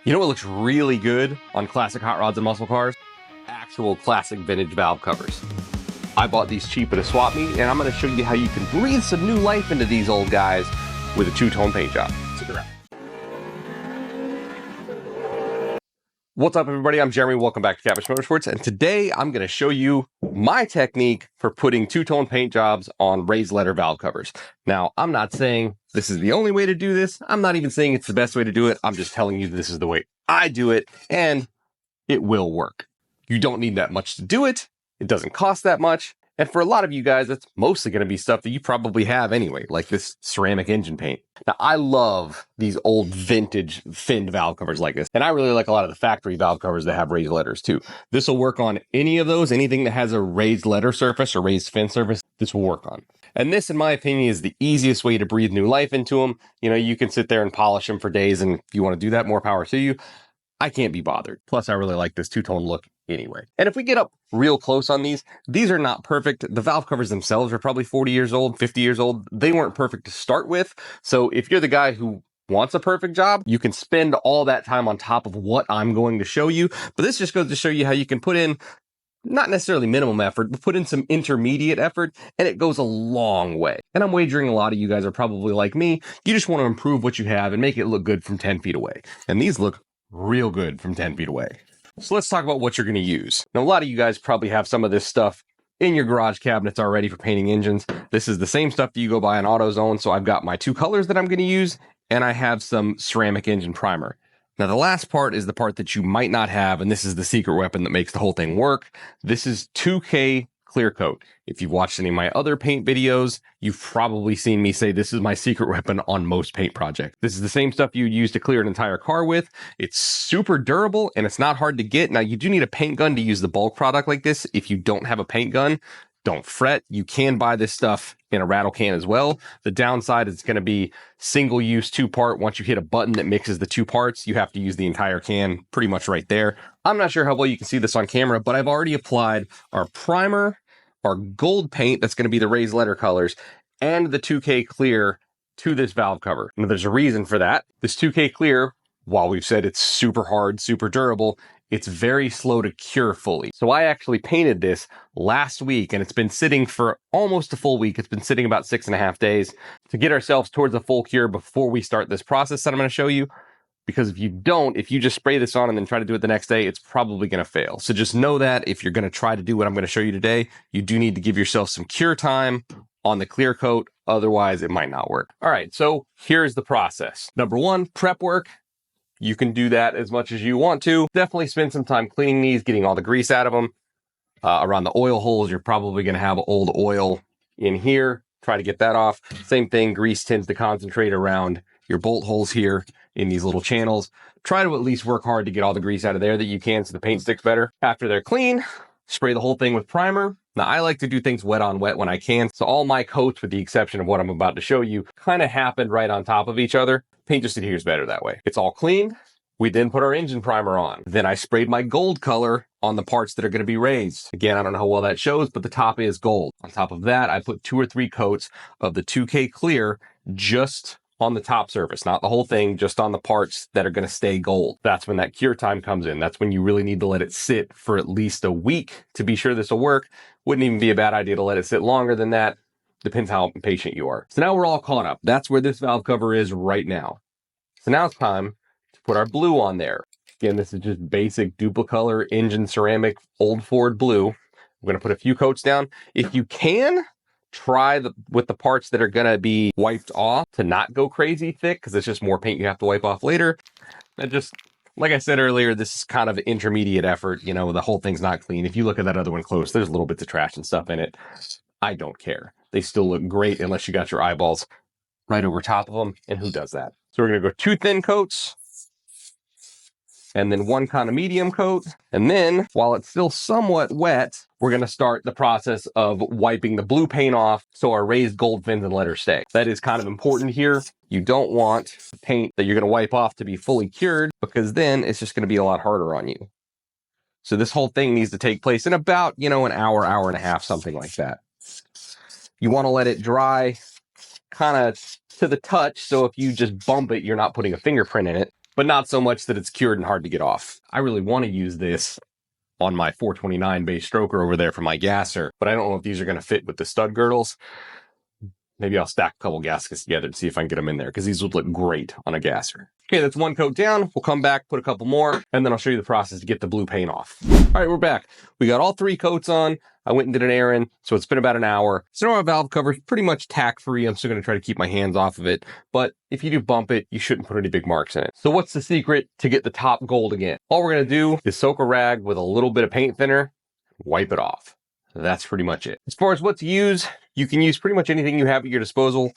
You know what looks really good on classic hot rods and muscle cars? Actual classic vintage valve covers. I bought these cheap at a swap meet, and I'm going to show you how you can breathe some new life into these old guys with a two-tone paint job. Stick around. What's up, everybody? I'm Jeremy. Welcome back to Cabbage Motorsports, and today I'm going to show you my technique for putting two-tone paint jobs on raised letter valve covers. Now, I'm not saying this is the only way to do this. I'm not even saying it's the best way to do it. I'm just telling you this is the way I do it, and it will work. You don't need that much to do it. It doesn't cost that much. And for a lot of you guys, it's mostly going to be stuff that you probably have anyway, like this ceramic engine paint. Now, I love these old vintage finned valve covers like this. And I really like a lot of the factory valve covers that have raised letters too. This will work on any of those. Anything that has a raised letter surface or raised fin surface, this will work on. And this, in my opinion, is the easiest way to breathe new life into them. You know, you can sit there and polish them for days. And if you want to do that, more power to you. I can't be bothered. Plus, I really like this two-tone look anyway. And if we get up real close on these are not perfect. The valve covers themselves are probably 40 years old, 50 years old. They weren't perfect to start with. So if you're the guy who wants a perfect job, you can spend all that time on top of what I'm going to show you. But this just goes to show you how you can put in not necessarily minimum effort, but put in some intermediate effort, and it goes a long way. And I'm wagering a lot of you guys are probably like me. You just want to improve what you have and make it look good from 10 feet away. And these look real good from 10 feet away. So let's talk about what you're going to use. Now, a lot of you guys probably have some of this stuff in your garage cabinets already for painting engines. This is the same stuff that you go buy on AutoZone. So I've got my two colors that I'm going to use, and I have some ceramic engine primer. Now, the last part is the part that you might not have, and this is the secret weapon that makes the whole thing work. This is 2K ClearCoat. If you've watched any of my other paint videos, you've probably seen me say this is my secret weapon on most paint projects. This is the same stuff you'd use to clear an entire car with. It's super durable, and it's not hard to get. Now, you do need a paint gun to use the bulk product like this. If you don't have a paint gun, don't fret. You can buy this stuff in a rattle can as well. The downside is it's going to be single use two-part. Once you hit a button that mixes the two parts, you have to use the entire can pretty much right there. I'm not sure how well you can see this on camera, but I've already applied our primer, our gold paint, that's going to be the raised letter colors, and the 2K clear to this valve cover. Now, there's a reason for that. This 2K clear, while we've said it's super hard, super durable, it's very slow to cure fully. So I actually painted this last week, and it's been sitting for almost a full week. It's been sitting about 6.5 days to get ourselves towards a full cure before we start this process that I'm going to show you. Because if you just spray this on and then try to do it the next day, it's probably going to fail. So just know that if you're going to try to do what I'm going to show you today, you do need to give yourself some cure time on the clear coat. Otherwise, it might not work. All right, so here's the process. Number one, prep work. You can do that as much as you want to. Definitely spend some time cleaning these, getting all the grease out of them. Around the oil holes, you're probably going to have old oil in here. Try to get that off. Same thing, grease tends to concentrate around your bolt holes here in these little channels. Try to at least work hard to get all the grease out of there that you can so the paint sticks better. After they're clean, spray the whole thing with primer. Now, I like to do things wet on wet when I can. So all my coats, with the exception of what I'm about to show you, kind of happened right on top of each other. Paint just adheres better that way. It's all clean. We then put our engine primer on. Then I sprayed my gold color on the parts that are going to be raised. Again, I don't know how well that shows, but the top is gold. On top of that, I put 2 or 3 coats of the 2K clear just on the top surface, not the whole thing, just on the parts that are going to stay gold. That's when that cure time comes in. That's when you really need to let it sit for at least a week to be sure this will work. Wouldn't even be a bad idea to let it sit longer than that. Depends how patient you are. So now we're all caught up. That's where this valve cover is right now. So now it's time to put our blue on there. Again, this is just basic Dupli-color engine ceramic old Ford blue. I'm going to put a few coats down. If you can, try with the parts that are going to be wiped off to not go crazy thick, because it's just more paint you have to wipe off later. And just, like I said earlier, this is kind of intermediate effort. You know, the whole thing's not clean. If you look at that other one close, there's little bits of trash and stuff in it. I don't care. They still look great unless you got your eyeballs right over top of them. And who does that? So we're going to go 2 thin coats, and then 1 kind of medium coat. And then, while it's still somewhat wet, we're going to start the process of wiping the blue paint off so our raised gold fins and letters stay. That is kind of important here. You don't want the paint that you're going to wipe off to be fully cured, because then it's just going to be a lot harder on you. So this whole thing needs to take place in about, an hour, hour and a half, something like that. You want to let it dry kind of to the touch, so if you just bump it, you're not putting a fingerprint in it. but not so much that it's cured and hard to get off. I really want to use this on my 429 base stroker over there for my gasser, but I don't know if these are going to fit with the stud girdles. Maybe I'll stack a couple gaskets together to see if I can get them in there, because these would look great on a gasser. Okay, that's one coat down. We'll come back, put a couple more, and then I'll show you the process to get the blue paint off. All right, we're back. We got all 3 coats on. I went and did an errand, so it's been about an hour. So our valve cover is pretty much tack-free. I'm still going to try to keep my hands off of it, but if you do bump it, you shouldn't put any big marks in it. So what's the secret to get the top gold again? All we're going to do is soak a rag with a little bit of paint thinner, wipe it off. That's pretty much it. As far as what to use, you can use pretty much anything you have at your disposal.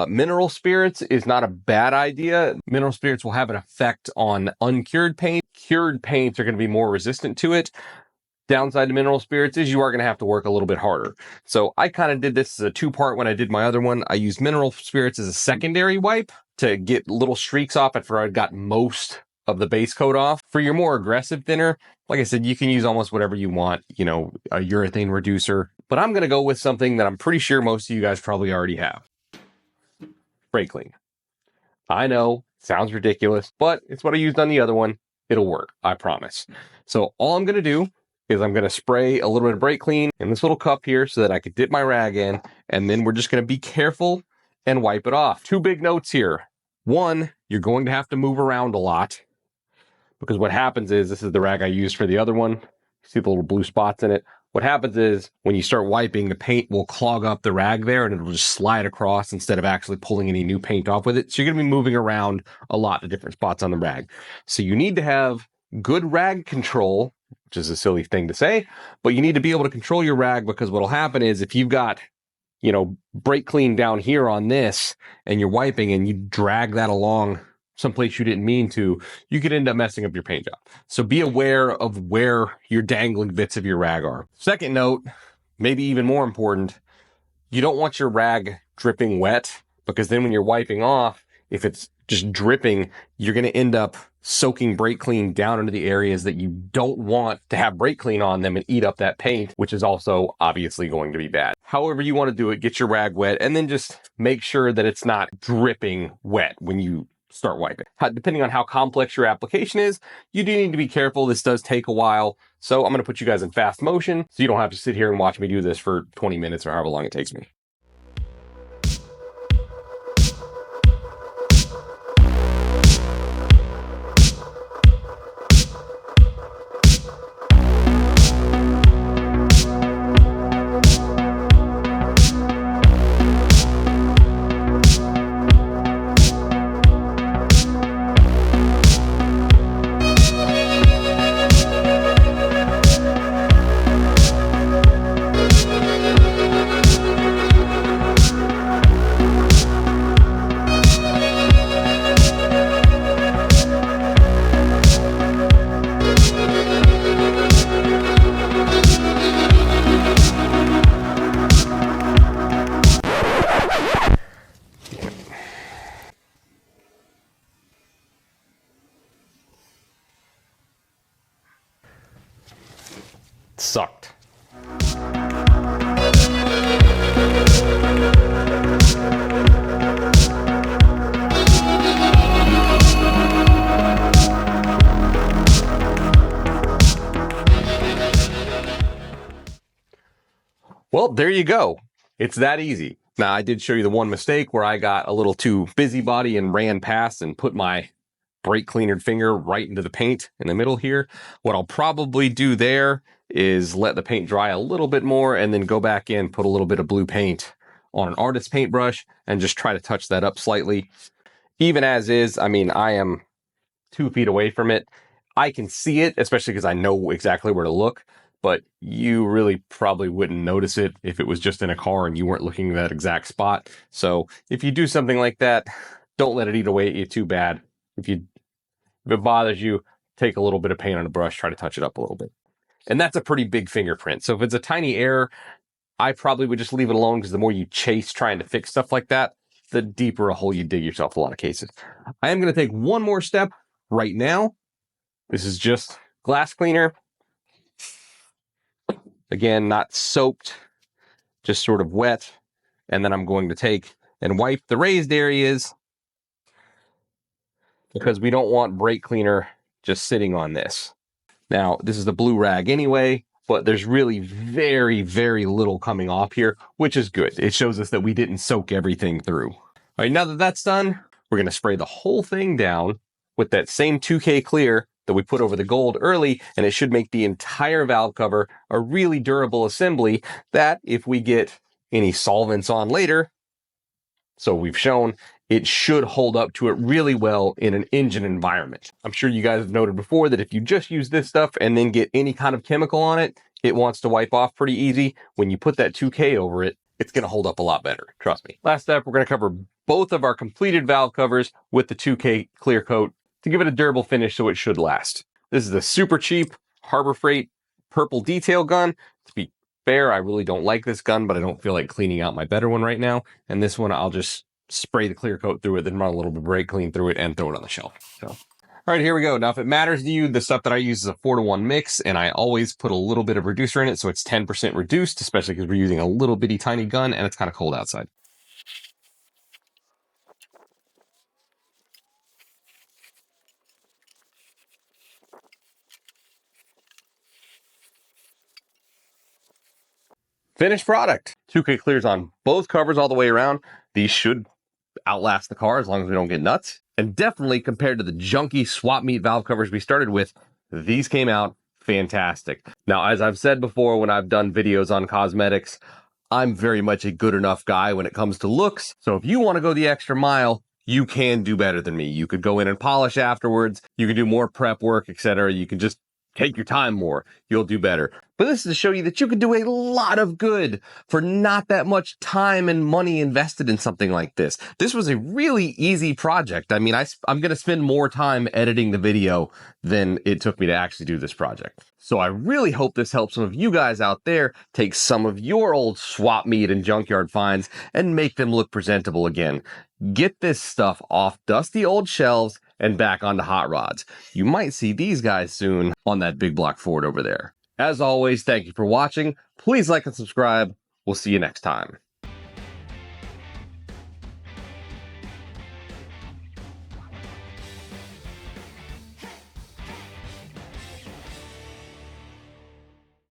Mineral spirits is not a bad idea. Mineral spirits will have an effect on uncured paint. Cured paints are going to be more resistant to it. Downside to mineral spirits is you are going to have to work a little bit harder. So I kind of did this as a 2-part when I did my other one. I used mineral spirits as a secondary wipe to get little streaks off after I'd got most of the base coat off. For your more aggressive thinner, like I said, you can use almost whatever you want, you know, a urethane reducer, but I'm going to go with something that I'm pretty sure most of you guys probably already have. Brake clean. I know, sounds ridiculous, but it's what I used on the other one. It'll work, I promise. So all I'm going to do is I'm going to spray a little bit of brake clean in this little cup here so that I could dip my rag in, and then we're just going to be careful and wipe it off. 2 big notes here. 1, you're going to have to move around a lot, because what happens is, this is the rag I used for the other one. See the little blue spots in it? What happens is, when you start wiping, the paint will clog up the rag there and it'll just slide across instead of actually pulling any new paint off with it. So you're going to be moving around a lot of different spots on the rag. So you need to have good rag control, which is a silly thing to say, but you need to be able to control your rag, because what'll happen is if you've got, you know, brake clean down here on this and you're wiping and you drag that along someplace you didn't mean to, you could end up messing up your paint job. So be aware of where your dangling bits of your rag are. Second note, maybe even more important, you don't want your rag dripping wet, because then when you're wiping off, if it's just dripping, you're going to end up soaking brake clean down into the areas that you don't want to have brake clean on them and eat up that paint, which is also obviously going to be bad. However you want to do it, get your rag wet and then just make sure that it's not dripping wet when you start wiping. Depending on how complex your application is, you do need to be careful. This does take a while. So I'm going to put you guys in fast motion so you don't have to sit here and watch me do this for 20 minutes or however long it takes me. Sucked. Well, there you go. It's that easy. Now, I did show you the one mistake where I got a little too busybody and ran past and put my brake cleaner finger right into the paint in the middle here. What I'll probably do there is let the paint dry a little bit more and then go back in, put a little bit of blue paint on an artist paintbrush and just try to touch that up slightly. Even as is, I mean, I am 2 feet away from it. I can see it, especially because I know exactly where to look, but you really probably wouldn't notice it if it was just in a car and you weren't looking at that exact spot. So if you do something like that, don't let it eat away at you too bad. If it bothers you, take a little bit of paint on a brush, try to touch it up a little bit. And that's a pretty big fingerprint. So if it's a tiny error, I probably would just leave it alone, because the more you chase trying to fix stuff like that, the deeper a hole you dig yourself in a lot of cases. I am going to take one more step right now. This is just glass cleaner. Again, not soaked, just sort of wet. And then I'm going to take and wipe the raised areas because we don't want brake cleaner just sitting on this. Now, this is the blue rag anyway, but there's really very, very little coming off here, which is good. It shows us that we didn't soak everything through. All right, now that that's done, we're going to spray the whole thing down with that same 2K clear that we put over the gold early, and it should make the entire valve cover a really durable assembly that if we get any solvents on later, so we've shown, it should hold up to it really well in an engine environment. I'm sure you guys have noted before that if you just use this stuff and then get any kind of chemical on it, it wants to wipe off pretty easy. When you put that 2K over it, it's going to hold up a lot better. Trust me. Last step, we're going to cover both of our completed valve covers with the 2K clear coat to give it a durable finish so it should last. This is a super cheap Harbor Freight purple detail gun. To be fair, I really don't like this gun, but I don't feel like cleaning out my better one right now. And this one, I'll just spray the clear coat through it, then run a little bit of brake clean through it and throw it on the shelf. So, all right, here we go. Now, if it matters to you, the stuff that I use is a 4-to-1 mix, and I always put a little bit of reducer in it, so it's 10% reduced, especially because we're using a little bitty tiny gun and it's kind of cold outside. Finished product. 2K clears on both covers all the way around. These should outlast the car as long as we don't get nuts. And definitely compared to the junky swap meet valve covers we started with, these came out fantastic. Now, as I've said before when I've done videos on cosmetics, I'm very much a good enough guy when it comes to looks. So if you want to go the extra mile, you can do better than me. You could go in and polish afterwards. You can do more prep work, etc. You can just take your time more. You'll do better. But this is to show you that you can do a lot of good for not that much time and money invested in something like this. This was a really easy project. I mean, I'm going to spend more time editing the video than it took me to actually do this project. So I really hope this helps some of you guys out there take some of your old swap meet and junkyard finds and make them look presentable again. Get this stuff off dusty old shelves and back onto hot rods. You might see these guys soon on that big block Ford over there. As always, thank you for watching. Please like and subscribe. We'll see you next time.